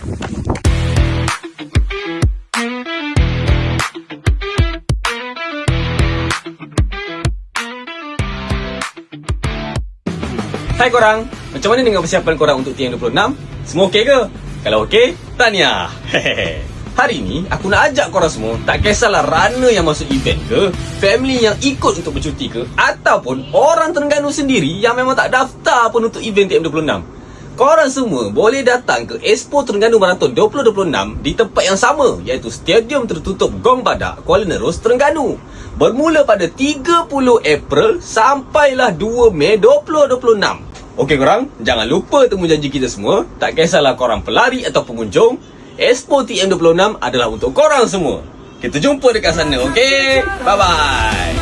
Hai korang, macam mana dengan persiapan korang untuk TM26? Semua okey ke? Kalau okey, tahniah. Hari ni, aku nak ajak korang semua, tak kisahlah runner yang masuk event ke, family yang ikut untuk bercuti ke, ataupun orang Terengganu sendiri yang memang tak daftar pun untuk event TM26. Korang semua boleh datang ke Expo Terengganu Marathon 2026 di tempat yang sama, iaitu Stadium Tertutup Gong Badak, Kuala Nerus, Terengganu. Bermula pada 30 April sampailah 2 Mei 2026. Okey korang, jangan lupa temu janji kita semua. Tak kisahlah korang pelari atau pengunjung, Expo TM26 adalah untuk korang semua. Kita jumpa dekat sana, okey? Bye-bye.